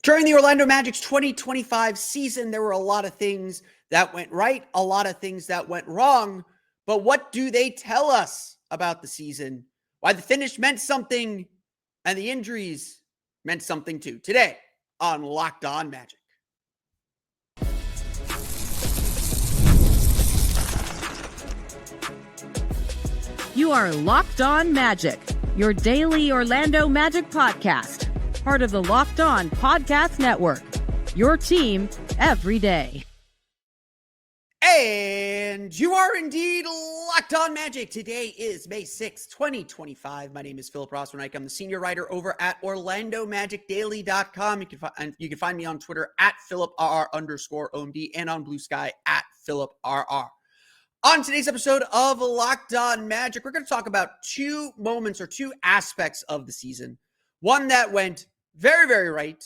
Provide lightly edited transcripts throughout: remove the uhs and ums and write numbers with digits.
During the Orlando Magic's 2025 season, there were a lot of things that went right, a lot of things that went wrong. But what do they tell us about the season? Why the finish meant something and the injuries meant something too. Today on Locked On Magic. You are Locked On Magic, your daily Orlando Magic podcast. Part of the Locked On Podcast Network, your team every day. And you are indeed Locked On Magic. Today is May 6th, 2025. My name is Philip Rossman. I'm the senior writer over at OrlandoMagicDaily.com. You can find me on Twitter at PhilipRR_OMD and on Blue Sky at PhilipRR. On today's episode of Locked On Magic, we're going to talk about two moments or two aspects of the season. One that went very, very right.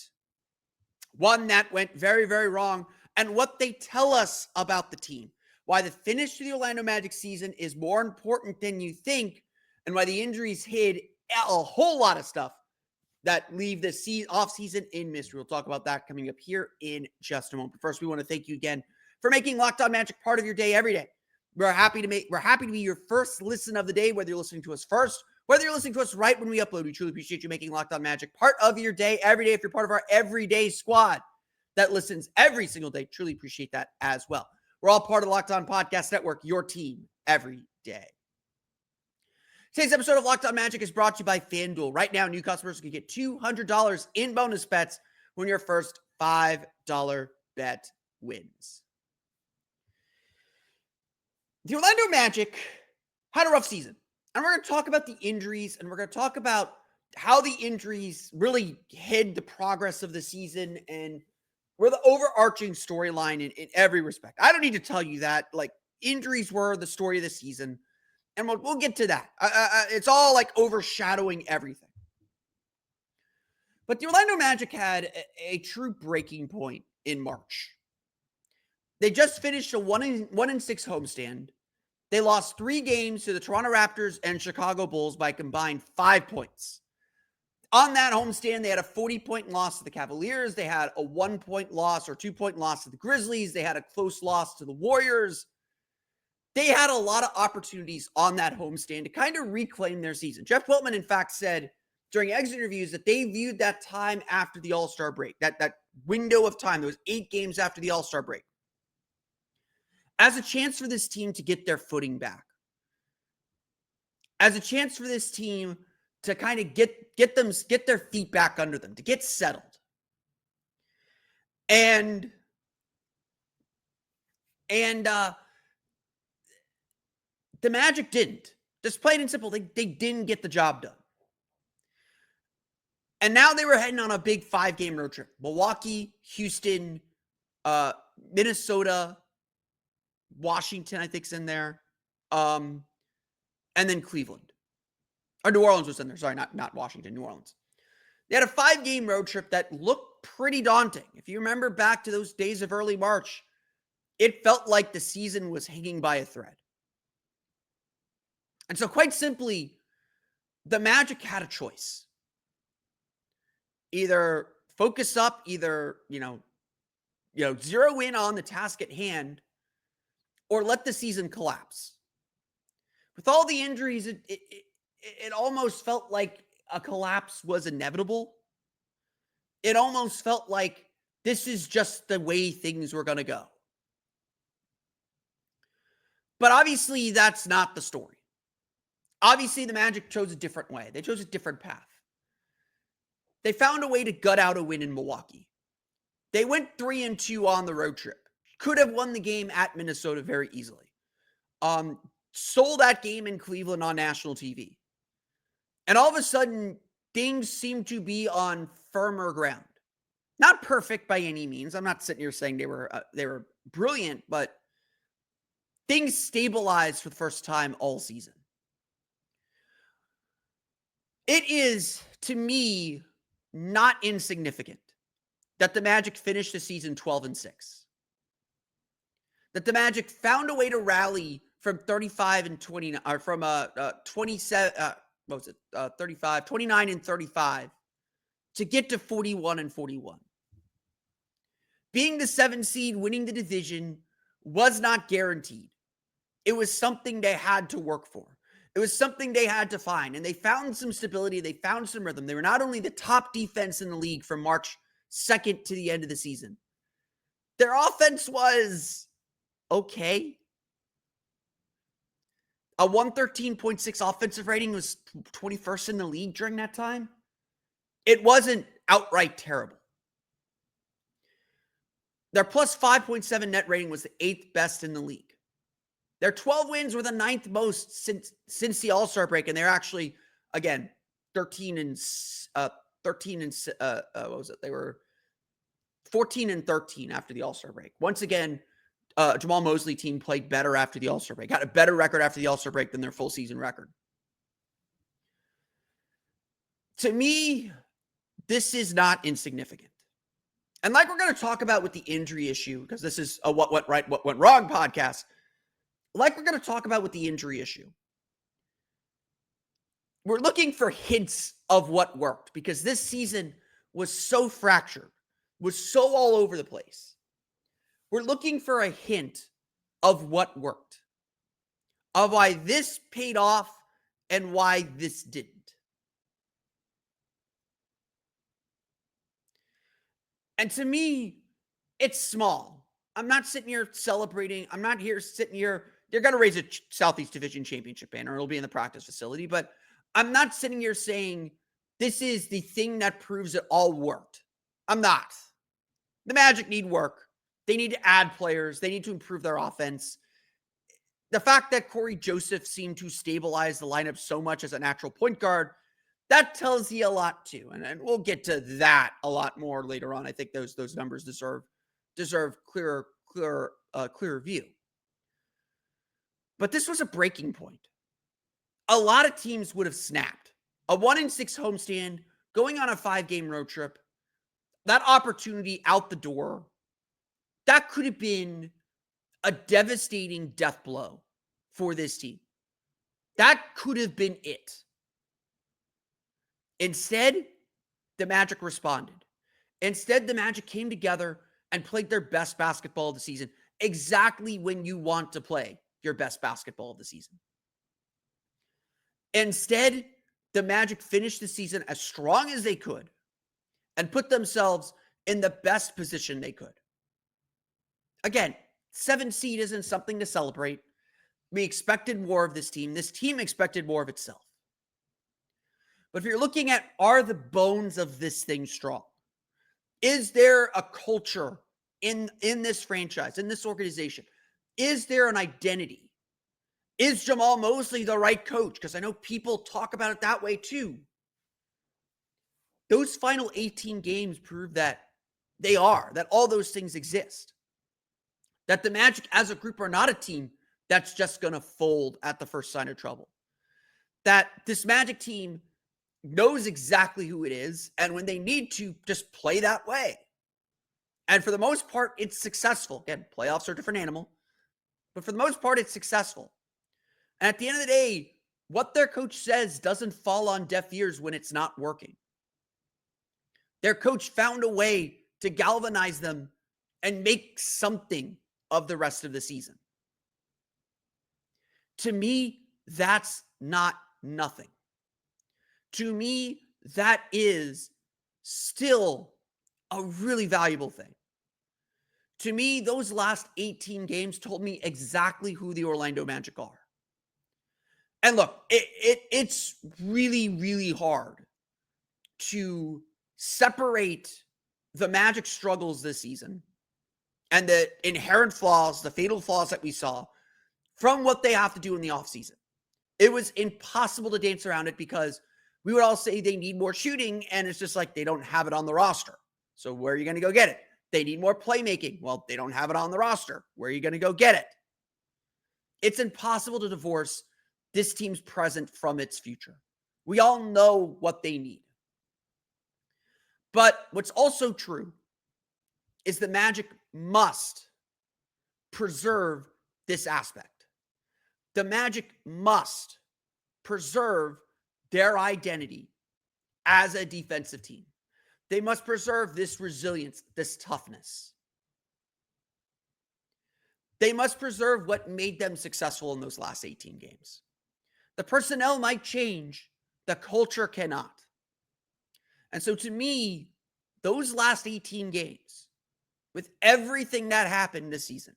One that went very, very wrong. And what they tell us about the team. Why the finish to the Orlando Magic season is more important than you think. And why the injuries hid a whole lot of stuff that leave the offseason in mystery. We'll talk about that coming up here in just a moment. But first, we want to thank you again for making Locked On Magic part of your day every day. We're happy to be your first listen of the day, whether you're listening to us first, whether you're listening to us right when we upload. We truly appreciate you making Locked On Magic part of your day every day. If you're part of our everyday squad that listens every single day, truly appreciate that as well. We're all part of the Locked On Podcast Network, your team every day. Today's episode of Locked On Magic is brought to you by FanDuel. Right now, new customers can get $200 in bonus bets when your first $5 bet wins. The Orlando Magic had a rough season, and we're going to talk about the injuries, and we're going to talk about how the injuries really hid the progress of the season, and we're the overarching storyline in every respect. I don't need to tell you that. Like, injuries were the story of the season, and we'll get to that. It's all like overshadowing everything. But the Orlando Magic had a true breaking point in March. They just finished a 1-6 homestand. They lost 3 games to the Toronto Raptors and Chicago Bulls by combined 5 points. On that homestand, they had a 40-point loss to the Cavaliers. They had a 1-point loss or 2-point loss to the Grizzlies. They had a close loss to the Warriors. They had a lot of opportunities on that homestand to kind of reclaim their season. Jeff Weltman, in fact, said during exit interviews that they viewed that time after the All-Star break, that window of time, those 8 games after the All-Star break, as a chance for this team to get their footing back. As a chance for this team to kind of get their feet back under them, to get settled. And the Magic didn't. Just plain and simple, they didn't get the job done. And now they were heading on a big 5-game road trip. Milwaukee, Houston, Minnesota, Washington, I think, is in there. And then Cleveland. Or New Orleans was in there. Sorry, not Washington, New Orleans. They had a 5-game road trip that looked pretty daunting. If you remember back to those days of early March, it felt like the season was hanging by a thread. And so quite simply, the Magic had a choice. Either focus up, either, zero in on the task at hand, or let the season collapse. With all the injuries, it almost felt like a collapse was inevitable. It almost felt like this is just the way things were going to go. But obviously, that's not the story. Obviously, the Magic chose a different way. They chose a different path. They found a way to gut out a win in Milwaukee. They went 3-2 on the road trip. Could have won the game at Minnesota very easily. Sold that game in Cleveland on national TV. And all of a sudden, things seem to be on firmer ground. Not perfect by any means. I'm not sitting here saying they were brilliant, but things stabilized for the first time all season. It is, to me, not insignificant that the Magic finished the season 12-6. That the Magic found a way to rally from 35 and 29, or from 27, 35, 29 and 35 to get to 41 and 41. being the 7 seed, winning the division was not guaranteed. It was something they had to work for. It was something they had to find, and they found some stability. They found some rhythm. They were not only the top defense in the league from March 2nd to the end of the season. Their offense was okay. A 113.6 offensive rating was 21st in the league during that time. It wasn't outright terrible. Their plus 5.7 net rating was the 8th best in the league. Their 12 wins were the 9th most since the All-Star break, and they're actually, again, 13 and what was it? They were 14 and 13 after the All-Star break. Once again, Jamal Mosley team played better after the All-Star break, got a better record after the All-Star break than their full season record. To me, this is not insignificant. And like we're going to talk about with the injury issue, because this is a what went right, what went wrong podcast. Like we're going to talk about with the injury issue, we're looking for hints of what worked, because this season was so fractured, was so all over the place. We're looking for a hint of what worked, of why this paid off and why this didn't. And to me, it's small. I'm not sitting here celebrating. I'm not here sitting here. They're going to raise a Southeast Division championship banner. It'll be in the practice facility. But I'm not sitting here saying this is the thing that proves it all worked. I'm not. The Magic need work. They need to add players. They need to improve their offense. The fact that Corey Joseph seemed to stabilize the lineup so much as a natural point guard, that tells you a lot too. And we'll get to that a lot more later on. I think those numbers deserve clearer view. But this was a breaking point. A lot of teams would have snapped. A 1-6 homestand, going on a 5-game road trip, that opportunity out the door, that could have been a devastating death blow for this team. That could have been it. Instead, the Magic responded. Instead, the Magic came together and played their best basketball of the season, exactly when you want to play your best basketball of the season. Instead, the Magic finished the season as strong as they could and put themselves in the best position they could. Again, 7 seed isn't something to celebrate. We expected more of this team. This team expected more of itself. But if you're looking at, are the bones of this thing strong? Is there a culture in this franchise, in this organization? Is there an identity? Is Jamal Mosley the right coach? Because I know people talk about it that way too. Those final 18 games prove that they are, that all those things exist. That the Magic as a group are not a team that's just going to fold at the first sign of trouble. That this Magic team knows exactly who it is, and when they need to, just play that way. And for the most part, it's successful. Again, playoffs are a different animal, but for the most part, it's successful. And at the end of the day, what their coach says doesn't fall on deaf ears when it's not working. Their coach found a way to galvanize them and make something of the rest of the season. To me, that's not nothing. To me, that is still a really valuable thing. To me, those last 18 games told me exactly who the Orlando Magic are. And look, it's really, really hard to separate the Magic struggles this season and the inherent flaws, the fatal flaws that we saw, from what they have to do in the offseason. It was impossible to dance around it because we would all say they need more shooting, and it's just like they don't have it on the roster. So where are you going to go get it? They need more playmaking. Well, they don't have it on the roster. Where are you going to go get it? It's impossible to divorce this team's present from its future. We all know what they need. But what's also true is the Magic must preserve this aspect. The Magic must preserve their identity as a defensive team. They must preserve this resilience, this toughness. They must preserve what made them successful in those last 18 games. The personnel might change, the culture cannot. And so to me, those last 18 games, with everything that happened this season,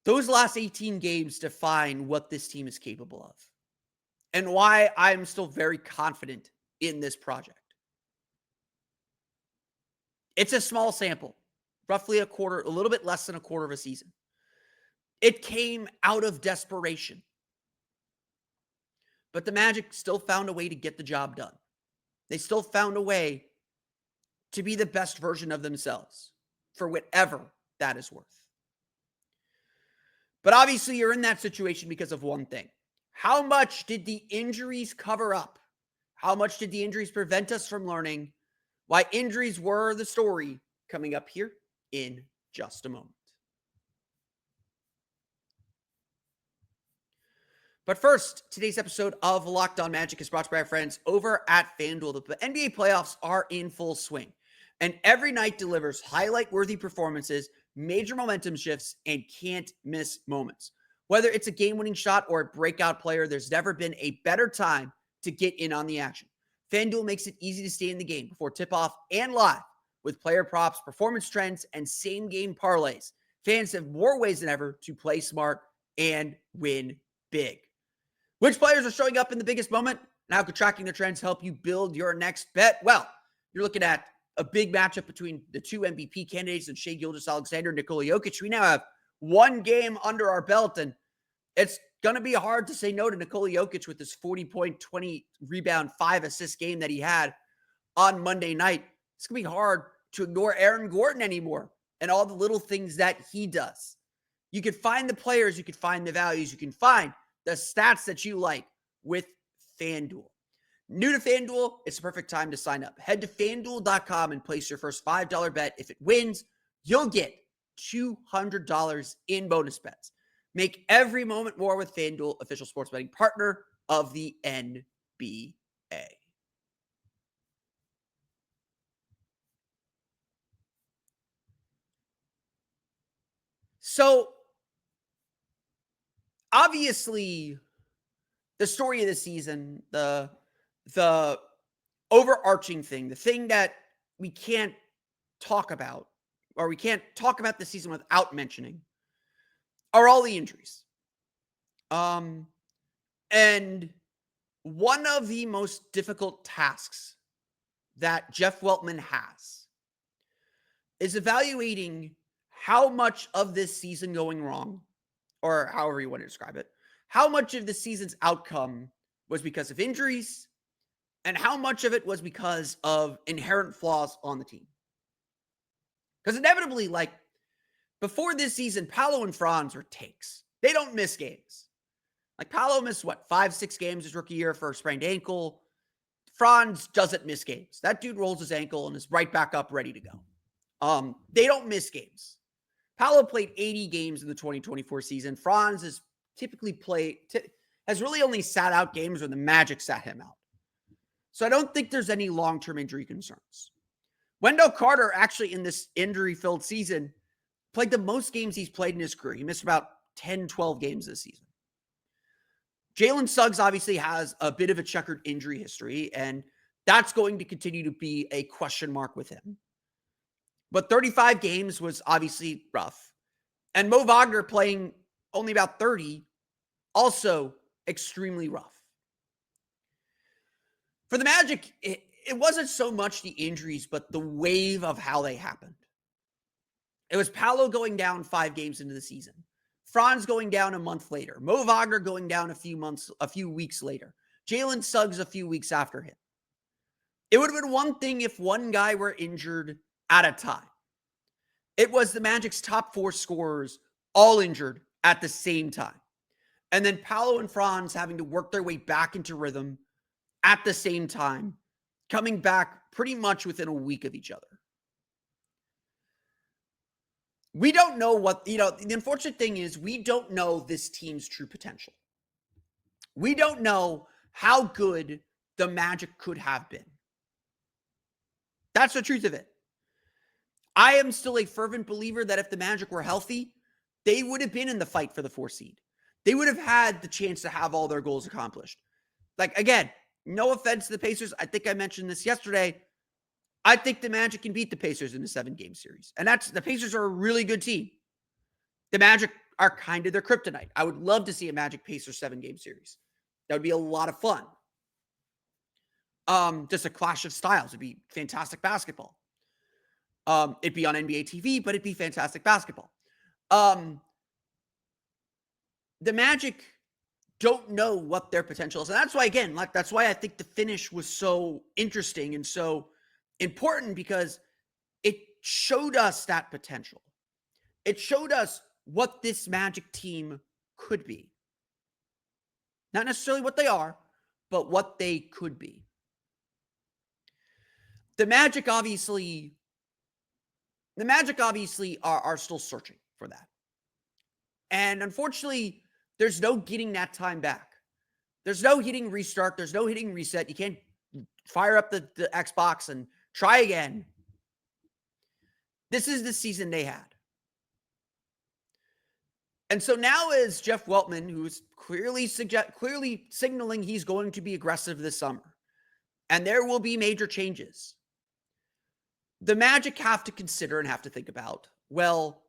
those last 18 games define what this team is capable of and why I'm still very confident in this project. It's a small sample, roughly a little bit less than a quarter of a season. It came out of desperation. But the Magic still found a way to get the job done. They still found a way to be the best version of themselves for whatever that is worth. But obviously, you're in that situation because of one thing. How much did the injuries cover up? How much did the injuries prevent us from learning why injuries were the story? Coming up here in just a moment. But first, today's episode of Locked On Magic is brought to you by our friends over at FanDuel. The NBA playoffs are in full swing, and every night delivers highlight-worthy performances, major momentum shifts, and can't-miss moments. Whether it's a game-winning shot or a breakout player, there's never been a better time to get in on the action. FanDuel makes it easy to stay in the game before tip-off and live with player props, performance trends, and same-game parlays. Fans have more ways than ever to play smart and win big. Which players are showing up in the biggest moment? And how could tracking the trends help you build your next bet? Well, you're looking at a big matchup between the two MVP candidates and Shai Gilgeous-Alexander and Nikola Jokic. We now have one game under our belt, and it's going to be hard to say no to Nikola Jokic with this 40-point, 20-rebound, 5-assist game that he had on Monday night. It's going to be hard to ignore Aaron Gordon anymore and all the little things that he does. You can find the players, you can find the values, you can find the stats that you like with FanDuel. New to FanDuel, it's the perfect time to sign up. Head to FanDuel.com and place your first $5 bet. If it wins, you'll get $200 in bonus bets. Make every moment more with FanDuel, official sports betting partner of the NBA. So, obviously, the story of the season, the overarching thing, the thing that we can't talk about, or we can't talk about the season without mentioning, are all the injuries. And one of the most difficult tasks that Jeff Weltman has is evaluating how much of this season going wrong, or however you want to describe it, how much of the season's outcome was because of injuries and how much of it was because of inherent flaws on the team. Because inevitably, like before this season, Paolo and Franz are takes. They don't miss games. Like Paolo missed 5-6 games his rookie year for a sprained ankle. Franz doesn't miss games. That dude rolls his ankle and is right back up, ready to go. They don't miss games. Paolo played 80 games in the 2024 season. Franz has typically has really only sat out games when the Magic sat him out. So I don't think there's any long-term injury concerns. Wendell Carter, actually in this injury-filled season, played the most games he's played in his career. He missed about 10, 12 games this season. Jalen Suggs obviously has a bit of a checkered injury history, and that's going to continue to be a question mark with him. But 35 games was obviously rough. And Mo Wagner playing only about 30, also extremely rough. For the Magic, it wasn't so much the injuries, but the wave of how they happened. It was Paolo going down 5 games into the season. Franz going down a month later. Mo Wagner going down a few weeks later. Jalen Suggs a few weeks after him. It would have been one thing if one guy were injured at a time. It was the Magic's top 4 scorers all injured at the same time. And then Paolo and Franz having to work their way back into rhythm at the same time, coming back pretty much within a week of each other. We don't know the unfortunate thing is we don't know this team's true potential. We don't know how good the Magic could have been. That's the truth of it. I am still a fervent believer that if the Magic were healthy, they would have been in the fight for the 4 seed. They would have had the chance to have all their goals accomplished. Like, again, no offense to the Pacers. I think I mentioned this yesterday. I think the Magic can beat the Pacers in the 7-game series. And the Pacers are a really good team. The Magic are kind of their kryptonite. I would love to see a Magic Pacers 7-game series. That would be a lot of fun. Just a clash of styles. It'd be fantastic basketball. It'd be on NBA TV, but it'd be fantastic basketball. The Magic don't know what their potential is. And that's why, again, that's why I think the finish was so interesting and so important, because it showed us that potential. It showed us what this Magic team could be. Not necessarily what they are, but what they could be. The Magic obviously are still searching for that. And unfortunately, there's no getting that time back. There's no hitting restart. There's no hitting reset. You can't fire up the Xbox and try again. This is the season they had. And so now is Jeff Weltman, who's clearly signaling he's going to be aggressive this summer. And there will be major changes. The Magic have to consider and have to think about, well,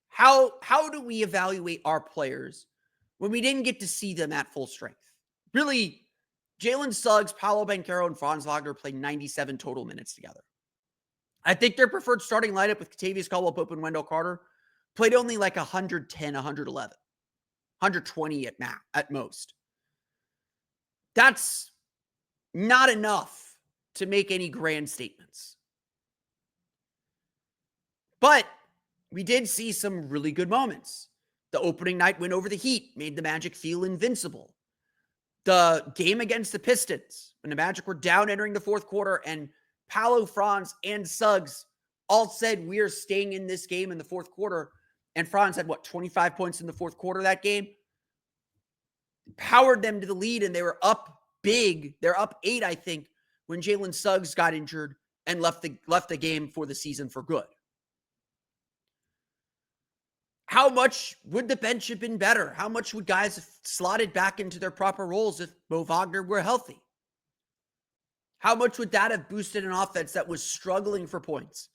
how do we evaluate our players when we didn't get to see them at full strength? Really, Jalen Suggs, Paolo Banchero, and Franz Wagner played 97 total minutes together. I think their preferred starting lineup with Kentavious Caldwell-Pope and Wendell Carter played only like 110, 111, 120 at most. That's not enough to make any grand statements. But we did see some really good moments. The opening night win over the Heat made the Magic feel invincible. The game against the Pistons, when the Magic were down entering the fourth quarter, and Paolo, Franz, and Suggs all said, we're staying in this game in the fourth quarter. And Franz had, 25 points in the fourth quarter of that game? Powered them to the lead, and they were up big. They're up 8, I think, when Jalen Suggs got injured and left the game for the season for good. How much would the bench have been better? How much would guys have slotted back into their proper roles if Mo Wagner were healthy? How much would that have boosted an offense that was struggling for points?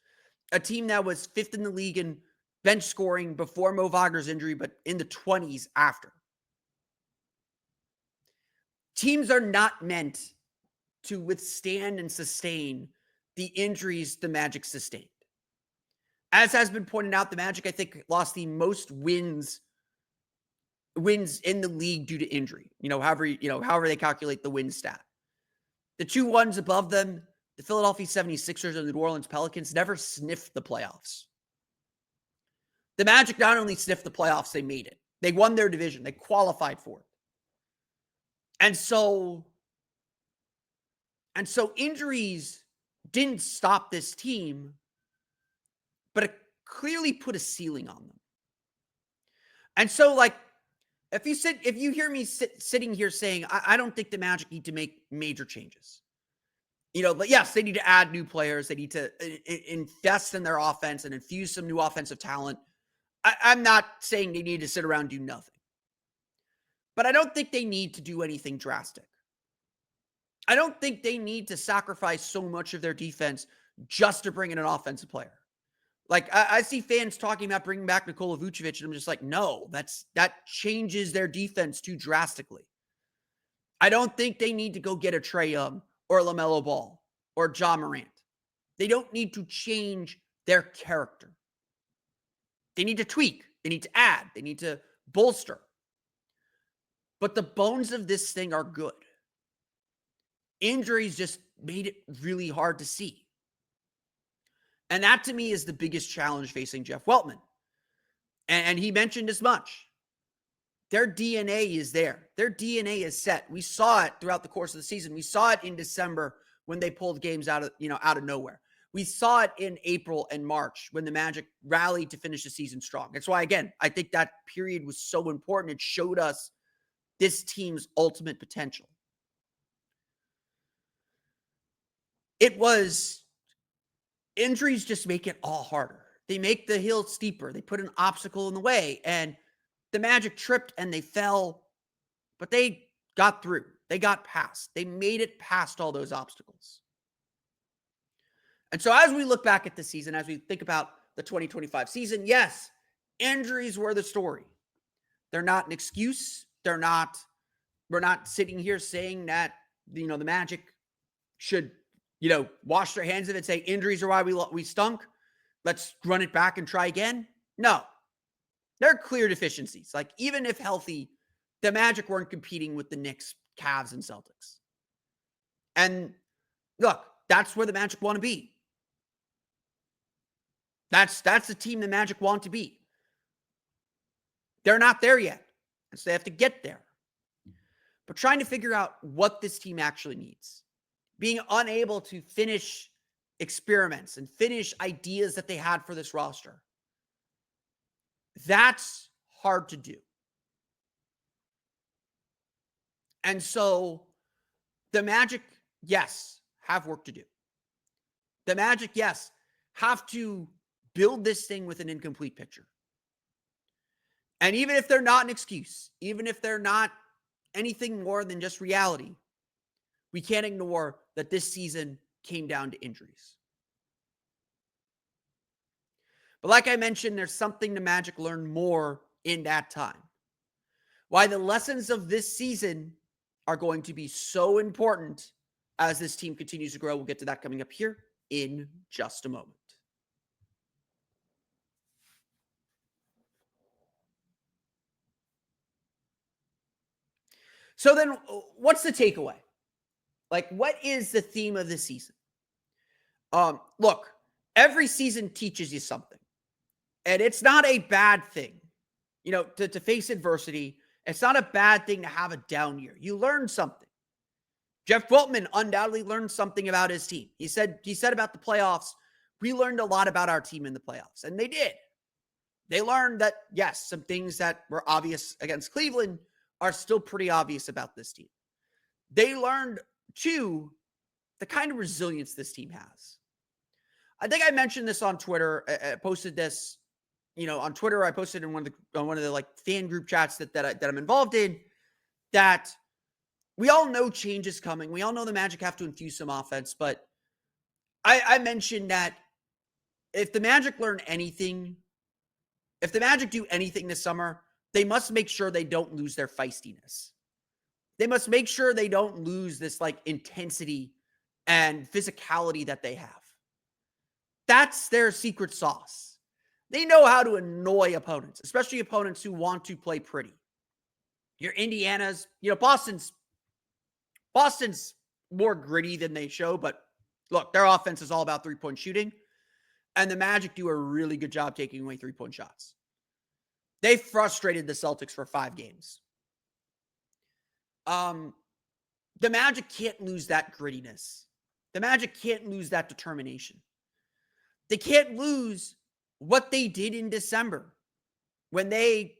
A team that was 5th in the league in bench scoring before Mo Wagner's injury, but in the 20s after. Teams are not meant to withstand and sustain the injuries the Magic sustained. As has been pointed out, the Magic, I think, lost the most wins in the league due to injury. However they calculate the win stat. The 2 ones above them, the Philadelphia 76ers and the New Orleans Pelicans, never sniffed the playoffs. The Magic not only sniffed the playoffs, they made it. They won their division. They qualified for it. And so injuries didn't stop this team, but it clearly put a ceiling on them. And so, if you hear me sitting here saying, I don't think the Magic need to make major changes. But yes, they need to add new players. They need to invest in their offense and infuse some new offensive talent. I'm not saying they need to sit around and do nothing. But I don't think they need to do anything drastic. I don't think they need to sacrifice so much of their defense just to bring in an offensive player. I see fans talking about bringing back Nikola Vucevic, and I'm just like, no, that changes their defense too drastically. I don't think they need to go get a Trae Young or a LaMelo Ball or Ja Morant. They don't need to change their character. They need to tweak. They need to add. They need to bolster. But the bones of this thing are good. Injuries just made it really hard to see. And that, to me, is the biggest challenge facing Jeff Weltman. And he mentioned as much. Their DNA is there. Their DNA is set. We saw it throughout the course of the season. We saw it in December when they pulled games out of nowhere. We saw it in April and March when the Magic rallied to finish the season strong. That's why, again, I think that period was so important. It showed us this team's ultimate potential. It was injuries just make it all harder. They make the hill steeper. They put an obstacle in the way, and the Magic tripped and they fell, but they got through. They got past. They made it past all those obstacles. And so as we look back at the season, as we think about the 2025 season, yes, injuries were the story. They're not an excuse. We're not sitting here saying that, the Magic should, wash their hands of it and say injuries are why we stunk. Let's run it back and try again. No, there are clear deficiencies. Like, even if healthy, the Magic weren't competing with the Knicks, Cavs, and Celtics. And look, that's where the Magic want to be. That's the team the Magic want to be. They're not there yet, and so they have to get there. But trying to figure out what this team actually needs, being unable to finish experiments and finish ideas that they had for this roster, that's hard to do. And so the Magic, yes, have work to do. The Magic, yes, have to build this thing with an incomplete picture. And even if they're not an excuse, even if they're not anything more than just reality, we can't ignore that this season came down to injuries. But like I mentioned, there's something the Magic learned more in that time. Why the lessons of this season are going to be so important as this team continues to grow. We'll get to that coming up here in just a moment. So then, what's the takeaway? Like, what is the theme of this season? Look, every season teaches you something. And it's not a bad thing. To face adversity, it's not a bad thing to have a down year. You learn something. Jeff Weltman undoubtedly learned something about his team. He said about the playoffs, we learned a lot about our team in the playoffs. And they did. They learned that, yes, some things that were obvious against Cleveland are still pretty obvious about this team. They learned, too, the kind of resilience this team has. I think I mentioned this on Twitter. I posted this, on Twitter. I posted in one of the like fan group chats that I'm involved in, that we all know change is coming. We all know the Magic have to infuse some offense, but I mentioned that if the Magic learn anything, if the Magic do anything this summer, they must make sure they don't lose their feistiness. They must make sure they don't lose this like intensity and physicality that they have. That's their secret sauce. They know how to annoy opponents, especially opponents who want to play pretty. Your Indiana's, Boston's more gritty than they show, but look, their offense is all about three-point shooting, and the Magic do a really good job taking away three-point shots. They frustrated the Celtics for 5 games. The Magic can't lose that grittiness. The Magic can't lose that determination. They can't lose what they did in December when they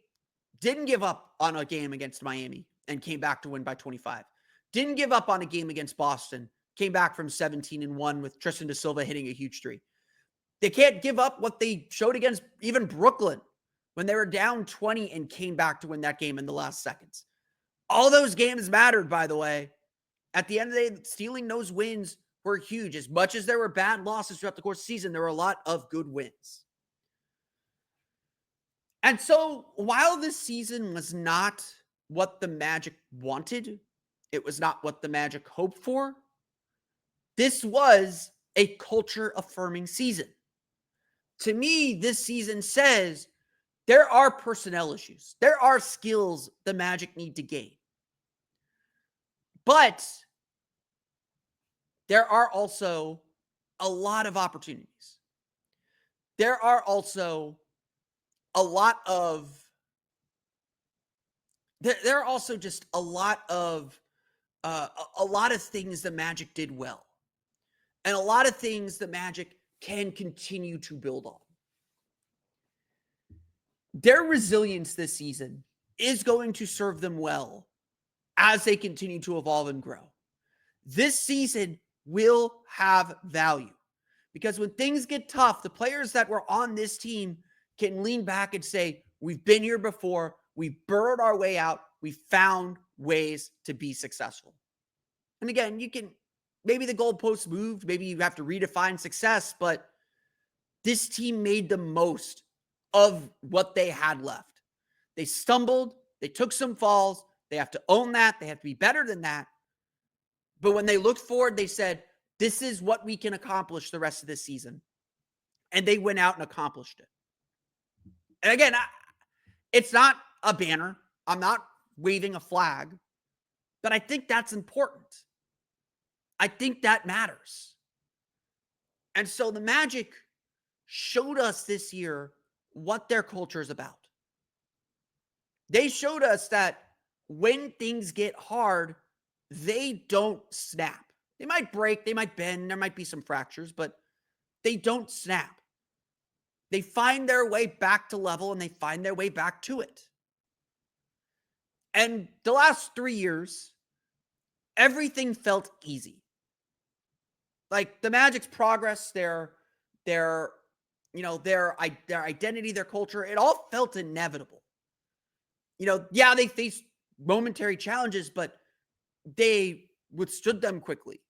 didn't give up on a game against Miami and came back to win by 25. Didn't give up on a game against Boston, came back from 17-1 with Tristan da Silva hitting a huge three. They can't give up what they showed against even Brooklyn when they were down 20 and came back to win that game in the last seconds. All those games mattered, by the way. At the end of the day, stealing those wins were huge. As much as there were bad losses throughout the course of the season, there were a lot of good wins. And so while this season was not what the Magic wanted, it was not what the Magic hoped for, this was a culture-affirming season. To me, this season says there are personnel issues. There are skills the Magic need to gain. But there are also a lot of opportunities. There are also a lot of there are also just a lot of things the Magic did well, and a lot of things the Magic can continue to build on. Their resilience this season is going to serve them well as they continue to evolve and grow. This season will have value Because when things get tough, the players that were on this team can lean back and say, we've been here before. We've burrowed our way out. We found ways to be successful. And again, maybe the goalposts moved. Maybe you have to redefine success, but this team made the most of what they had left. They stumbled. They took some falls. They have to own that. They have to be better than that. But when they looked forward, they said, this is what we can accomplish the rest of this season. And they went out and accomplished it. And again, it's not a banner. I'm not waving a flag. But I think that's important. I think that matters. And so the Magic showed us this year what their culture is about. They showed us that when things get hard, they don't snap. They might break, they might bend, there might be some fractures, but they don't snap. They find their way back to level and they find their way back to it. And the last 3 years, everything felt easy. Like the Magic's progress, their identity, their culture, it all felt inevitable. Yeah, they faced momentary challenges, but they withstood them quickly.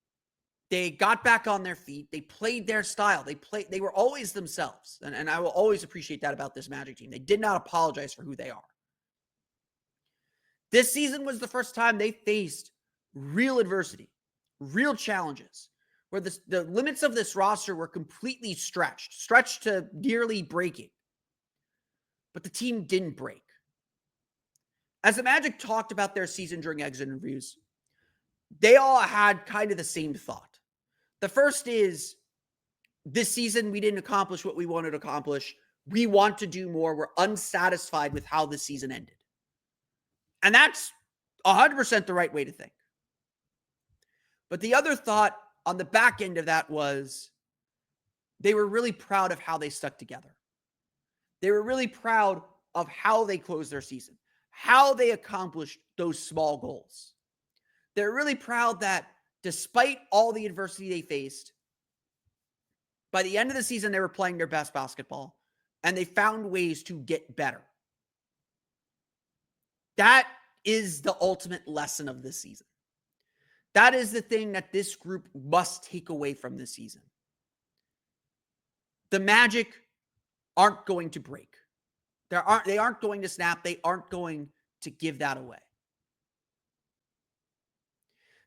They got back on their feet. They played their style. They were always themselves. And I will always appreciate that about this Magic team. They did not apologize for who they are. This season was the first time they faced real adversity, real challenges, where the limits of this roster were completely stretched to nearly breaking. But the team didn't break. As the Magic talked about their season during exit interviews, they all had kind of the same thought. The first is, this season we didn't accomplish what we wanted to accomplish. We want to do more. We're unsatisfied with how the season ended. And that's 100% the right way to think. But the other thought on the back end of that was they were really proud of how they stuck together. They were really proud of how they closed their season, how they accomplished those small goals. They're really proud that despite all the adversity they faced, by the end of the season, they were playing their best basketball and they found ways to get better. That is the ultimate lesson of this season. That is the thing that this group must take away from this season. The Magic aren't going to break. They aren't going to snap. They aren't going to give that away.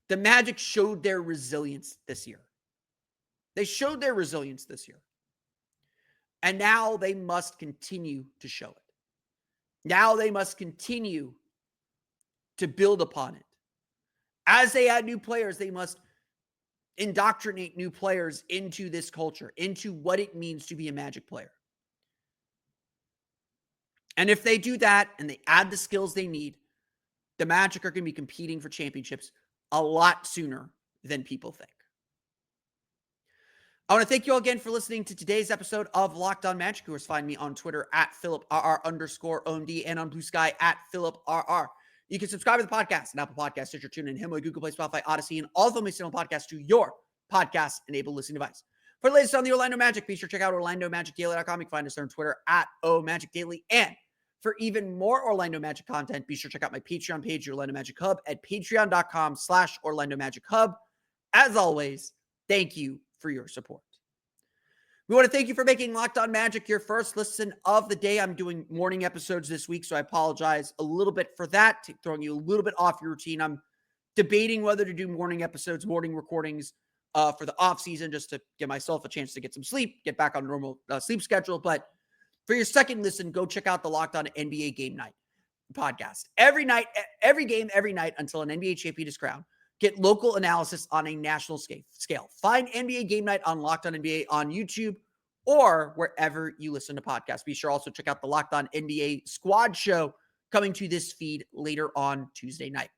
The Magic showed their resilience this year. They showed their resilience this year. And now they must continue to show it. Now they must continue to build upon it. As they add new players, they must indoctrinate new players into this culture, into what it means to be a Magic player. And if they do that and they add the skills they need, the Magic are going to be competing for championships a lot sooner than people think. I want to thank you all again for listening to today's episode of Locked On Magic. Of course, find me on Twitter at PhilipRR_OMD and on Blue Sky at PhilipRR. You can subscribe to the podcast on Apple Podcasts, Stitcher, TuneIn, Himalaya, Google Play, Spotify, Odyssey, and all of them single podcasts to your podcast-enabled listening device. For the latest on the Orlando Magic, be sure to check out OrlandoMagicDaily.com. You can find us there on Twitter at OMagicDaily. And for even more Orlando Magic content, be sure to check out my Patreon page, the Orlando Magic Hub, at patreon.com/Orlando Magic Hub. As always, thank you for your support. We want to thank you for making Locked On Magic your first listen of the day. I'm doing morning episodes this week, so I apologize a little bit for that, throwing you a little bit off your routine. I'm debating whether to do morning episodes, morning recordings for the off season, just to give myself a chance to get some sleep, get back on a normal sleep schedule. But for your second listen, go check out the Locked On NBA Game Night podcast. Every night, every game, every night until an NBA champion is crowned. Get local analysis on a national scale. Find NBA Game Night on Locked On NBA on YouTube or wherever you listen to podcasts. Be sure also check out the Locked On NBA Squad Show coming to this feed later on Tuesday night.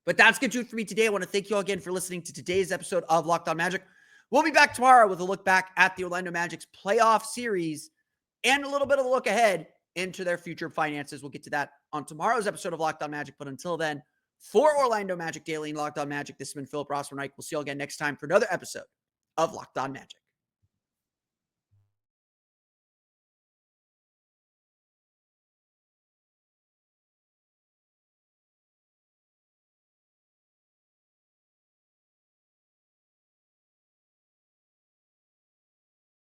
But that's going to do it for me today. I want to thank you all again for listening to today's episode of Locked On Magic. We'll be back tomorrow with a look back at the Orlando Magic's playoff series and a little bit of a look ahead into their future finances. We'll get to that on tomorrow's episode of Locked On Magic. But until then, for Orlando Magic Daily and Locked On Magic, this has been Philip Rossman-Reich. We'll see you all again next time for another episode of Locked On Magic.